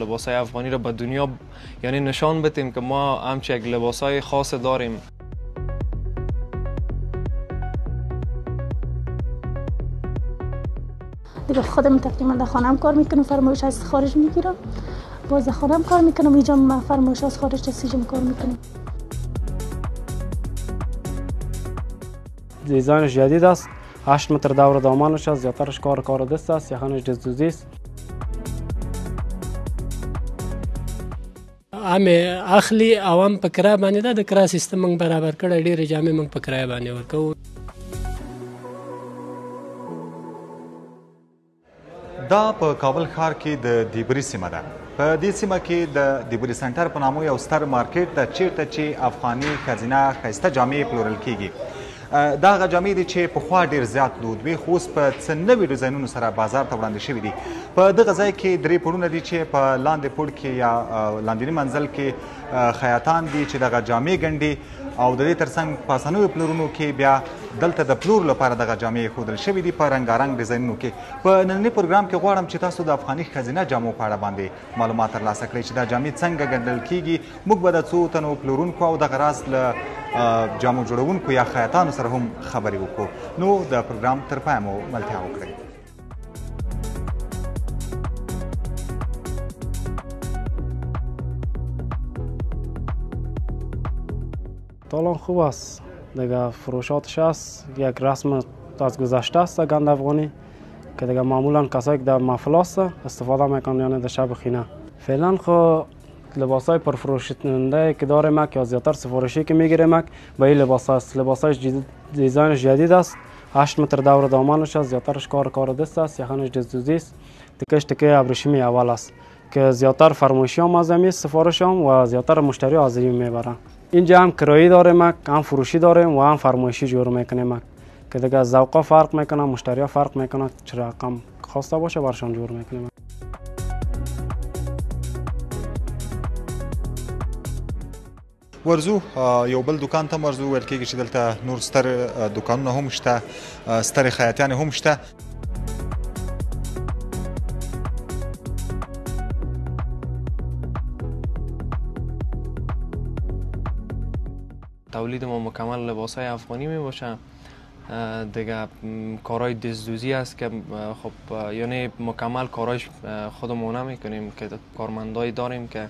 لباسای افغانی را به دنیا یعنی نشان بدیم که ما همچین یک لباسای خاص داریم. دیگه خودم تقریبا در خانم کار میکنم، فرمایش از خارج میگیرم، باز در خانم کار میکنم، اینجا فرمایش از خارج رسیجم کار میکنم. دیزاینش جدید است، 8 متر دور دامانش است، زیادترش کار دست است، یخنش دزدوزی است. همه اخلی عوام په کرایه باندې ده، د کرایه سیستم موږ برابر کړی، ډېرې جامې موږ په کرایه باندې ورکوو. دا په کابل ښار کې د دیبري سیمه ده. په دې سیمه کې د دیبري سنټر په نامه یو ستر مارکیټ ده چیرته چې افغاني ښځینه ښایسته جامې پلورل کیږي. دا هغه جامې دي چې پخوا ډېر زیات دود وي، خو اوس په څه نوي ډیزاینونو سره بازار ته وړاندې شوي دي. په دغه ځای کې 3 پوړونه دي چې په لاندې پوړ کې یا لاندیني منزل کې خیاطان دي چې دغه جامې ګنډي، او د دې ترڅنګ په اسانوي پلورونو کې بیا دلته د پلور لپاره دغه جامې ایښودل شوي دي په رنګارنګ ډیزاینونو کې. په ننني پروګرام کې غواړم چې تاسو د افغاني ښځینه جامو په اړه باندې معلومات ترلاسه کړئ چې دا جامې څنګه ګنډل کیږي. موږ به د څو تنو پلورونکو او دغه راز له جامو جوړونکو یا خیاطانو سره هم خبرې وکړو. نو د پروګرام تر پایه مو ملتیا وکړئ. الان خوب است دیگه، فروشاتش است، یک رسم از گذشته است گند افغانی که دیگه معمولا کسایی که در محفل است استفاده میکنن، یعنی در شب خینه. فعلا خو لباسای پرفروشنده که داریم یا زیادتر سفارشی که میگیریم به این لباس است. لباسایش دیزاینش جدید است، 8 متر دور دامانش است، زیادترش کار دست است، یخنش دزدوزی است، تکش تکه ابریشمی اول است که زیادتر فرمایشی هم از این سفارش هم و زیادتر مشتری از این میبرن. اینجا هم کرایی داریم، هم فروشی داریم و هم فرمایشی جور میکنیم که دیگه ذوقا فرق میکنه، مشتری فرق میکنه، چه رقم خواسته باشه برشان جور میکنیم. ورزو یو بل دکان ته ورزو، ویل کېږي چې دلته نور ستر دکانونه هم شته، سترې خیاطیانې هم شته. تولید ما مکمل لباسای افغانی می باشه. دیگه کارهای دزدوزی است که خب یعنی مکمل کارایش خودمون نمیکنیم که کارمندایی داریم که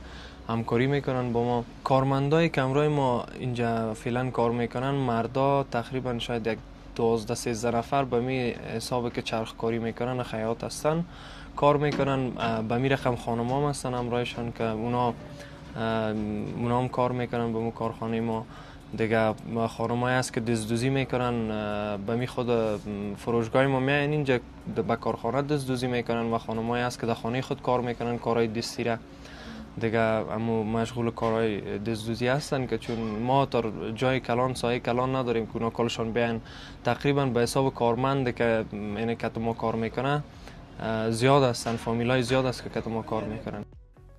همکاری میکنن با ما. کارمندای کمرای ما اینجا فعلا کار میکنن، مردا تقریبا شاید یک 12-13 نفر به می حسابی که چرخ کاری میکنن، خیاط هستن کار میکنن. به می رقم خانم هم هستن همراهشان که اونا هم کار میکنن به مو کارخانه ما. دیگه خانمایی هست که دزدوزی میکنن به می خود فروشگاه ما میاین اینجا به کارخانه دزدوزی میکنن و خانمایی هست که در خانه خود کار میکنن کارهای دستی را. دیگه امو مشغول کارهای دزدوزی هستن که چون ما تا جای کلان سایه کلان نداریم که اونا کلشان بیان تقریبا به حساب کارمند که اینه که ما کار میکنه زیاد هستن، فامیلای زیاد است که ما کار میکنن.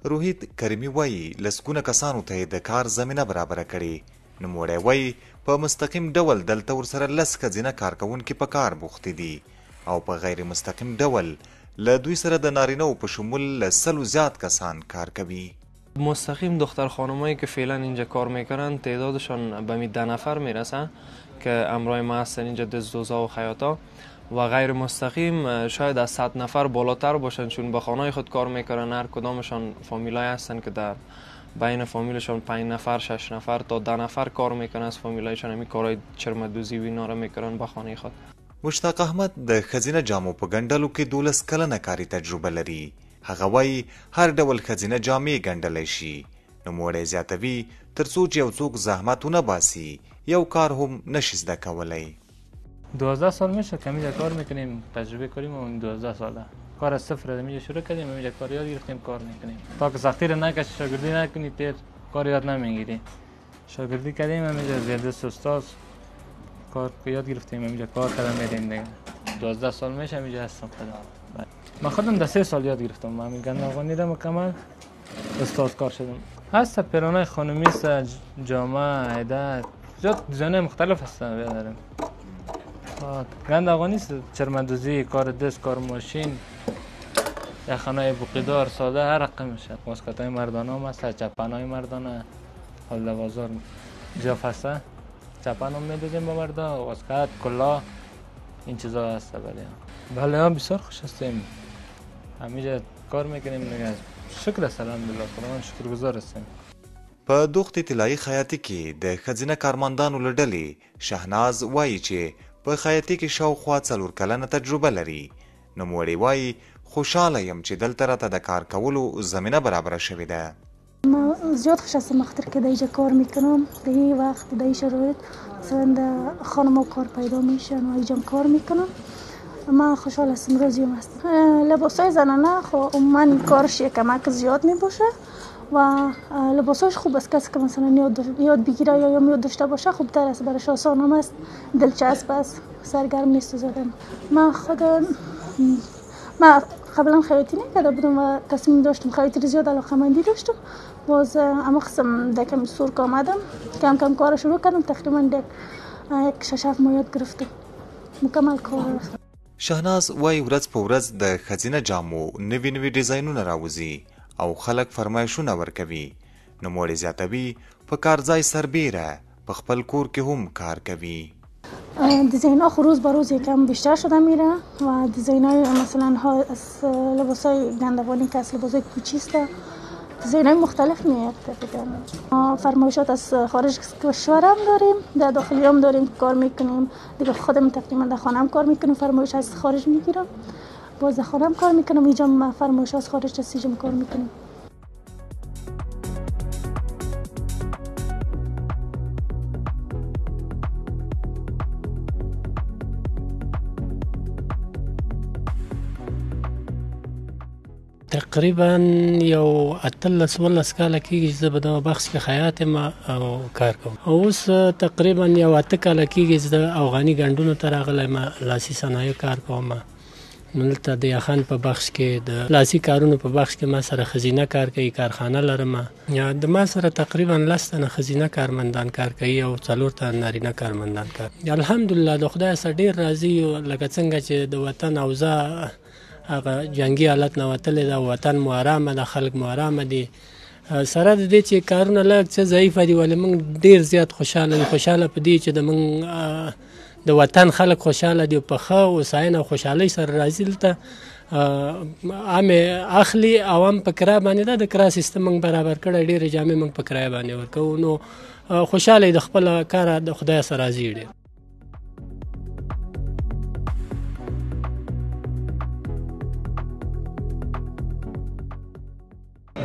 روحید کریمی وایي لسګونه کسانو ته د کار زمینه برابره کړي. نوموړی وایي په مستقیم ډول دلته ورسره 10 ښځینه کارکوونکي په کار بوختې دي او په غیر مستقیم ډول له دوی سره د نارینه‌و په شمول له 100 زیات کسان کار کوي. مستقیم دختر خانمایی که فعلا اینجا کار میکنن تعدادشان به 10 نفر میرسه که امرای ما هستن اینجا دزدوزا و خیاطا، و غیر مستقیم شاید از 100 نفر بالاتر باشن چون به خانه خود کار میکنن. هر کدامشان فامیلای هستن که در بین فامیلشان 5 نفر 6 نفر تا 10 نفر کار میکنن از فامیلایشان، همین کارهای چرمدوزی و اینا رو میکنن به خانه خود. مشتاق احمد د ښځینه جامو په ګنډلو کې 12 کلنه کاري تجربه لري. هغه وایي هر ډول ښځینه جامې ګنډلی شي. نوموړی زیاتوي تر څو چې یو څوک زحمت ونه باسي یو کار هم نشي زده کولی. 12 سال میشه که اینجا کار میکنیم، تجربه کاریم اون 12 ساله. کار از صفر از اینجا شروع کردیم، اینجا کار یاد گرفتیم کار میکنیم. تا که سختی رو نکشی شاگردی نکنی تیر کار یاد نمیگیری. شاگردی کردیم اینجا زیاده استاد کار یاد گرفتیم، اینجا کار کردم میریم دیگه. 12 سال میشه اینجا هستم خدا. من خودم در 3 سال یاد گرفتم. من گند افغانی را مکمل استاد کار شدم. هست پیرانه خانمی است، جامه، عیدک، زیاد دیزاین مختلف هستن داریم. گند افغانی است، چرمدوزی، کار دست، کار ماشین، یخنای بوقیدار ساده هر رقمشه. واسکتای مردانه هم هست، چپنای مردانه حال بازار جاف هسته. چپن هم میدادیم به مردا، واسکت کلا این چیزا هسته. بله هم بسیار خوش هستیم، همیشه کار میکنیم دیگه. شکر است الحمدلله، خداوند شکرگزار هستیم. په دوخت طلایي خیاطي کې د ښځینه کارمندانو له ډلې شهناز وایي چې په خیاطي کې شاوخوا 4 کلنه تجربه لري. نوموړې وایي خوشحاله یم چې دلته راته د کار کولو زمینه برابره شوې ده. ما زیاد خوش هستم خاطر که در اینجا کار میکنم. در این وقت در این شرایط مثلا خانم کار پیدا میشن و اینجا کار میکنم. من خوشحال هستم، راضیم هستم. لباسای زنانه خب من کارش کمک زیاد میباشه و لباساش خوب است. کسی که مثلا یاد بگیره یا یاد داشته باشه خوب تر است، برایش آسان هم است، دلچسب است، سرگرم نیست زدن. من قبلا خیاطی نکرده بودم و تصمیم داشتم خیاطی زیاد علاقه‌مندی داشتم. باز اما قسم دکم سرک آمدم، کم کم کار شروع کردم. تقریبا یک 6-7 ماه یاد گرفتم، مکمل کار. شهناز وایي ورځ په ورځ د ښځینه جامو نوي ډیزاینونه راوځي او خلک فرمایشونه ورکوي. نوموړې زیاتوي په کارځای سربیره په خپل کور کې هم کار کوي. دیزاین ها روز به روز یکم بیشتر شده میره و دیزاین های مثلا از لباس های گندوانی که از لباس های کوچی است، دیزاین های مختلف میاد. فرمایشات از خارج کشور هم داریم، در داخلی هم داریم، کار میکنیم دیگه. خودم تقریبا در خانه هم کار میکنم، فرمایش از خارج میگیرم، باز در خانه هم کار میکنم. اینجا فرمایش از خارج از اینجا کار میکنم. تقریبا یو 18 کاله کېږي چې زه په دغه بخش کې خیاط یم او کار کوم. اوس تقریبا یو 8 کاله کېږي چې د افغاني ګنډونو ته راغلی یم، لاسي صنایع کار کوم. نو دلته د یخن په بخش کې د لاسي کارونو په بخش کې ما سره ښځینه کار کوي، کارخانه لرم. یا د ما سره تقریبا 10 تنه ښځینه کارمندان کار کوي او 4 تنه نارینه کارمندان کار. الحمدلله د خدای څخه ډېر راضي یو، لکه څنګه چې د وطن اوضاع هغه جنگي حالت نه وتلې ده، وطن مو ارامه ده، خلک مو ارامه دي. سره د دې چې کارونه لږ څه ضعیفه دي، ولې موږ ډېر زیات خوشحاله یو. خوشحاله په دې چې د موږ د وطن خلک خوشحاله دي، په ښه هوساینه او خوشحالۍ سره راځي. دلته عامې اخلي او هم په کرایه باندې ده، د کرایه سیستم موږ برابر کړی، ډېرې جامې موږ په کرایه باندې ورکوو. نو خوشحاله د خپله کاره د خدای سره راځي ډېر.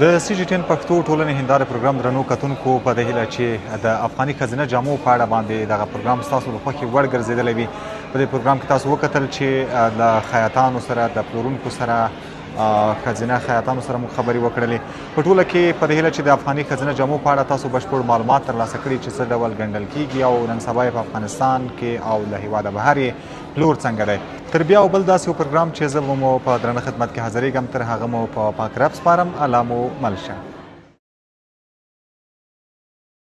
د سی جی ټین پښتو ټولنې هنداره پروګرام درنو کتونکو، په دې هیله چې د افغاني ښځینه جامو په اړه باندې دغه پروګرام ستاسو د خوښې وړ ګرځېدلی وي. په دې پروګرام کې تاسو وکتل چې د خیاطانو سره، د پلورونکو سره، ښځینه خیاطانو سره موږ خبرې وکړلې. په ټوله کې په دې هیله چې د افغاني ښځینه جامو په اړه تاسو بشپړ معلومات ترلاسه کړي چې څه ډول ګنډل کیږي او نن سبا په افغانستان کې او له هېواده بهر یې پلور څنګه دی. تر بیا او بل داسې یو پروګرام چې زه به مو په درنه خدمت کې حاضرېږم، تر هغه مو په پاک رب سپارم. الله مو مل شه.